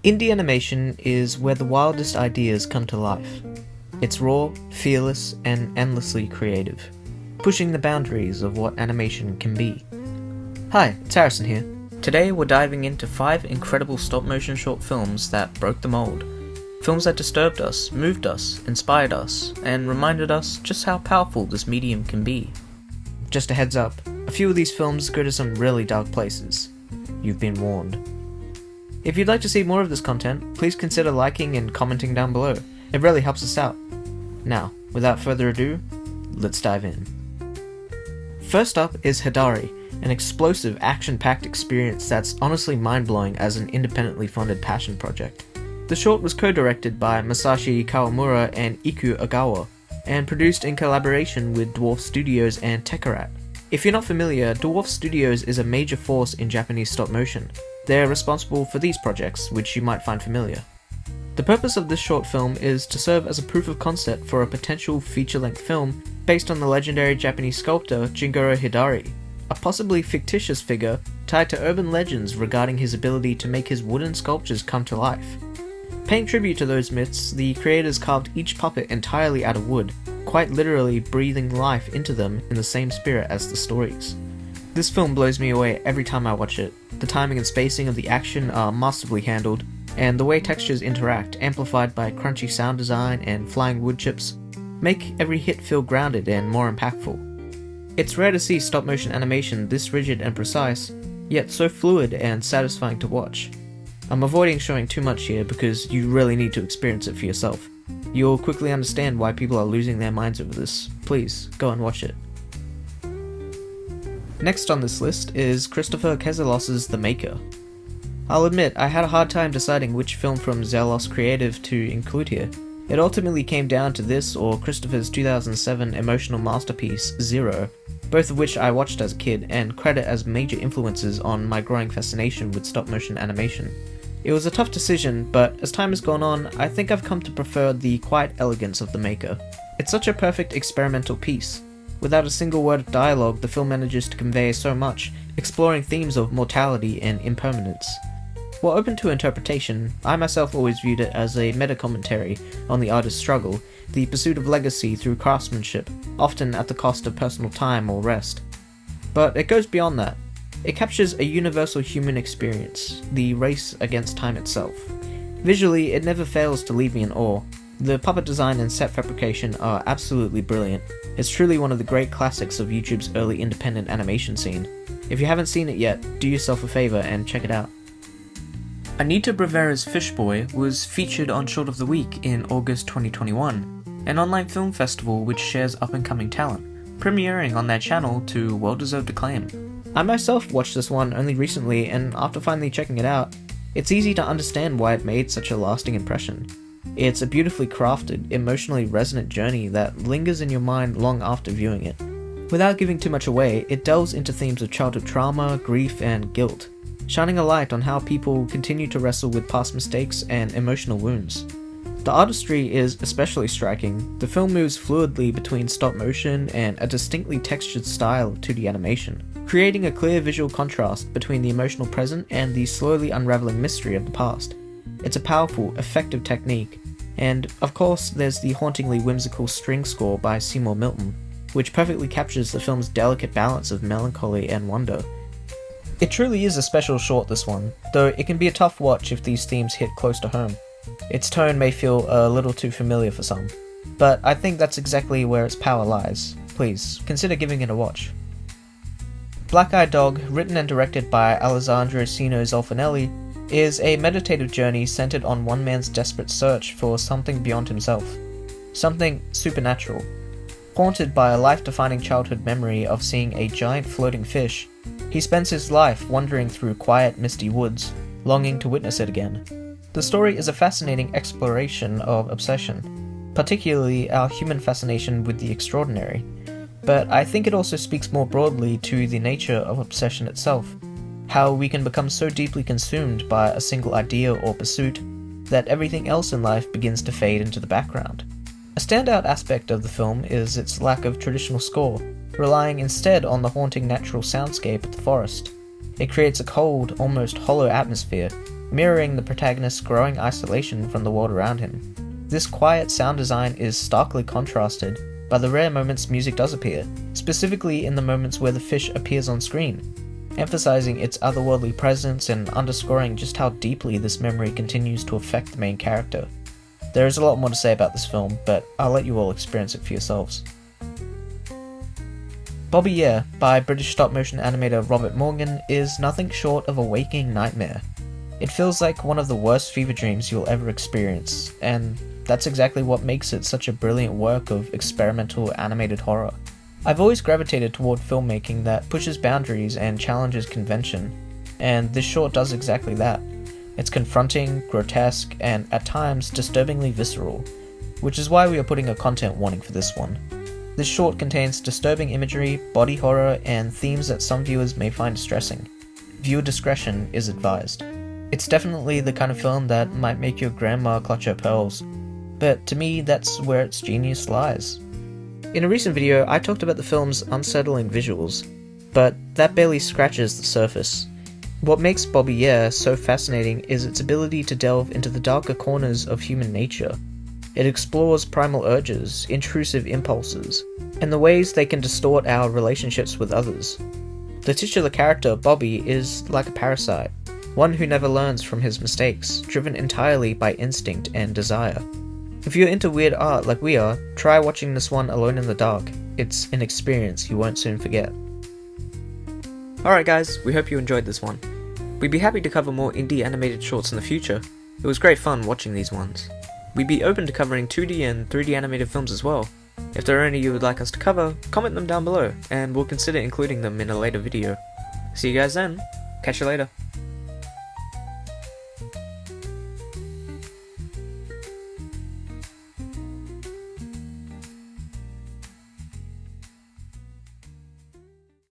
Indie animation is where the wildest ideas come to life. It's raw, fearless, and endlessly creative, pushing the boundaries of what animation can be. Hi, it's Harrison here. Today we're diving into 5 incredible stop-motion short films that broke the mold. Films that disturbed us, moved us, inspired us, and reminded us just how powerful this medium can be. Just a heads up, a few of these films go to some really dark places. You've been warned. If you'd like to see more of this content, please consider liking and commenting down below. It really helps us out. Now, without further ado, let's dive in. First up is Hidari, an explosive, action-packed experience that's honestly mind-blowing as an independently funded passion project. The short was co-directed by Masashi Kawamura and Iku Ogawa, and produced in collaboration with Dwarf Studios and Tekkarat. If you're not familiar, Dwarf Studios is a major force in Japanese stop-motion. They're responsible for these projects, which you might find familiar. The purpose of this short film is to serve as a proof of concept for a potential feature-length film based on the legendary Japanese sculptor Jingoro Hidari, a possibly fictitious figure tied to urban legends regarding his ability to make his wooden sculptures come to life. Paying tribute to those myths, the creators carved each puppet entirely out of wood, quite literally breathing life into them in the same spirit as the stories. This film blows me away every time I watch it. The timing and spacing of the action are masterfully handled, and the way textures interact, amplified by crunchy sound design and flying wood chips, make every hit feel grounded and more impactful. It's rare to see stop-motion animation this rigid and precise, yet so fluid and satisfying to watch. I'm avoiding showing too much here because you really need to experience it for yourself. You'll quickly understand why people are losing their minds over this. Please, go and watch it. Next on this list is Christopher Keselos' The Maker. I'll admit, I had a hard time deciding which film from Zelos Creative to include here. It ultimately came down to this or Christopher's 2007 emotional masterpiece, Zero, both of which I watched as a kid and credit as major influences on my growing fascination with stop-motion animation. It was a tough decision, but as time has gone on, I think I've come to prefer the quiet elegance of The Maker. It's such a perfect experimental piece. Without a single word of dialogue, the film manages to convey so much, exploring themes of mortality and impermanence. While open to interpretation, I myself always viewed it as a meta-commentary on the artist's struggle, the pursuit of legacy through craftsmanship, often at the cost of personal time or rest. But it goes beyond that. It captures a universal human experience, the race against time itself. Visually, it never fails to leave me in awe. The puppet design and set fabrication are absolutely brilliant. It's truly one of the great classics of YouTube's early independent animation scene. If you haven't seen it yet, do yourself a favor and check it out. Anita Bravera's Fishboy was featured on Short of the Week in August 2021, an online film festival which shares up-and-coming talent, premiering on their channel to well-deserved acclaim. I myself watched this one only recently, and after finally checking it out, it's easy to understand why it made such a lasting impression. It's a beautifully crafted, emotionally resonant journey that lingers in your mind long after viewing it. Without giving too much away, it delves into themes of childhood trauma, grief, and guilt, shining a light on how people continue to wrestle with past mistakes and emotional wounds. The artistry is especially striking. The film moves fluidly between stop motion and a distinctly textured style of 2D animation, creating a clear visual contrast between the emotional present and the slowly unraveling mystery of the past. It's a powerful, effective technique, and of course there's the hauntingly whimsical string score by Seymour Milton, which perfectly captures the film's delicate balance of melancholy and wonder. It truly is a special short, this one, though it can be a tough watch if these themes hit close to home. Its tone may feel a little too familiar for some, but I think that's exactly where its power lies. Please, consider giving it a watch. Blackeyed Dog, written and directed by Alessandro Sino Zolfanelli, is a meditative journey centered on one man's desperate search for something beyond himself. Something supernatural. Haunted by a life-defining childhood memory of seeing a giant floating fish, he spends his life wandering through quiet, misty woods, longing to witness it again. The story is a fascinating exploration of obsession, particularly our human fascination with the extraordinary, but I think it also speaks more broadly to the nature of obsession itself, how we can become so deeply consumed by a single idea or pursuit that everything else in life begins to fade into the background. A standout aspect of the film is its lack of traditional score, relying instead on the haunting natural soundscape of the forest. It creates a cold, almost hollow atmosphere, mirroring the protagonist's growing isolation from the world around him. This quiet sound design is starkly contrasted by the rare moments music does appear, specifically in the moments where the fish appears on screen, emphasizing its otherworldly presence and underscoring just how deeply this memory continues to affect the main character. There is a lot more to say about this film, but I'll let you all experience it for yourselves. Bobby Yeah, by British stop-motion animator Robert Morgan, is nothing short of a waking nightmare. It feels like one of the worst fever dreams you'll ever experience, and that's exactly what makes it such a brilliant work of experimental animated horror. I've always gravitated toward filmmaking that pushes boundaries and challenges convention, and this short does exactly that. It's confronting, grotesque, and at times disturbingly visceral, which is why we are putting a content warning for this one. This short contains disturbing imagery, body horror, and themes that some viewers may find distressing. Viewer discretion is advised. It's definitely the kind of film that might make your grandma clutch her pearls, but to me that's where its genius lies. In a recent video I talked about the film's unsettling visuals, but that barely scratches the surface. What makes Bobby Yeah so fascinating is its ability to delve into the darker corners of human nature. It explores primal urges, intrusive impulses, and the ways they can distort our relationships with others. The titular character, Bobby, is like a parasite, one who never learns from his mistakes, driven entirely by instinct and desire. If you're into weird art like we are, try watching this one alone in the dark. It's an experience you won't soon forget. Alright guys, we hope you enjoyed this one. We'd be happy to cover more indie animated shorts in the future. It was great fun watching these ones. We'd be open to covering 2D and 3D animated films as well. If there are any you would like us to cover, comment them down below, and we'll consider including them in a later video. See you guys then. Catch you later.